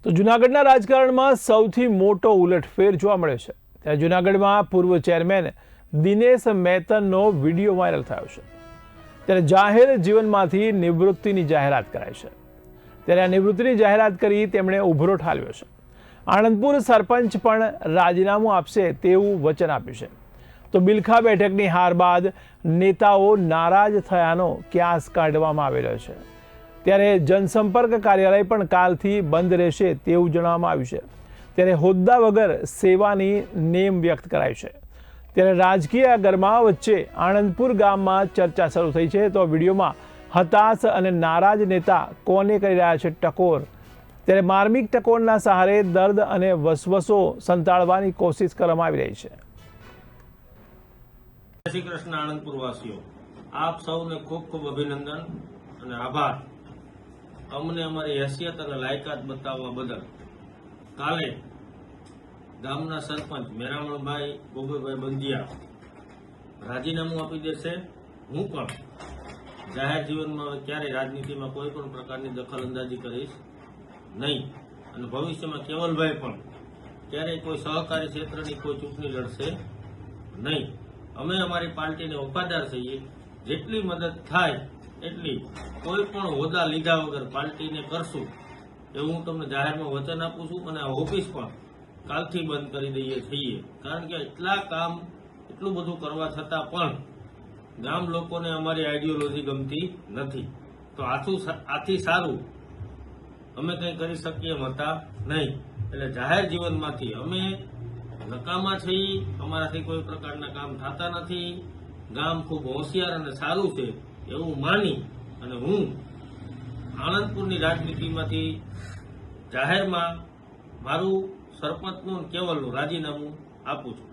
તો જૂનાગઢના રાજકારણમાં સૌથી મોટો ઉલટફેર જોવા મળ્યો છે। ત્યારે જૂનાગઢમાં પૂર્વ ચેરમેન દિનેશ મહેતનનો વિડીયો વાયરલ થયો છે। ત્યારે જાહેર જીવનમાંથી નિવૃત્તિની જાહેરાત કરાઈ છે। ત્યારે આ નિવૃત્તિની જાહેરાત કરી તેમણે ઉભરો ઠાલવ્યો છે। આણંદપુર સરપંચ પણ રાજીનામું આપશે તેવું વચન આપ્યું છે। તો બિલખા બેઠકની હાર બાદ નેતાઓ નારાજ થયાનો ક્યાસ કાઢવામાં આવી રહ્યો છે। ત્યારે જનસંપર્ક કાર્યાલય પણ કાલથી બંધ રહેશે તેવું જણાવવામાં આવ્યું છે। ત્યારે હોદ્દા વગર સેવાની નેમ વ્યક્ત કરાઈ છે। ત્યારે રાજકીય ગરમાવા વચ્ચે આણંદપુર ગામમાં ચર્ચા શરૂ થઈ છે। તો વિડીયોમાં હતાશ અને નારાજ નેતા કોને કરી રહ્યા છે ટકોર। ત્યારે માર્મિક ટકોરના સહારે દર્દ અને વસવસો સંતાડવાની કોશિશ કરવામાં આવી રહી છે। જય શ્રી કૃષ્ણ આણંદપુર વાસીઓ, આપ સૌને ખૂબ ખૂબ અભિનંદન અને આભાર અમને અમારી હેસિયત અને લાયકાત બતાવવા બદલ। કાલે ગામના સરપંચ મેરામણભાઈ ગોગોઈભાઈ બંધિયા રાજીનામું આપી દેશે। હું પણ જાહેર જીવનમાં ક્યારેય રાજનીતિમાં કોઈ પણ પ્રકારની દખલઅંદાજી કરીશ નહીં અને ભવિષ્યમાં કેવલભાઈ પણ ક્યારેય કોઈ સહકારી ક્ષેત્રની કોઈ ચૂંટણી લડશે નહીં। અમે અમારી પાર્ટીને વફાદાર છીએ। જેટલી મદદ થાય એટલી કોઈ પણ હોદ્દા લીધા વગર પાર્ટીને કરશું એવું હું તમને જાહેરમાં વચન આપું છું। અને આ ઓફિસ પણ કાલથી બંધ કરી દઈએ છીએ, કારણ કે એટલા કામ એટલું બધું કરવા છતાં પણ ગામ લોકોને અમારી આઈડિયોલોજી ગમતી નથી। તો આથી સારું અમે કંઈ કરી શકીએ એમ હતા નહીં। એટલે જાહેર જીવનમાંથી અમે નકામા છીએ, અમારાથી કોઈ પ્રકારના કામ થતા નથી। ગામ ખૂબ હોશિયાર અને સારું છે એવું માની અને હું આણંદપુરની રાજનીતિમાંથી જાહેરમાં મારું સરપંચનું કેવલનું રાજીનામું આપું છું।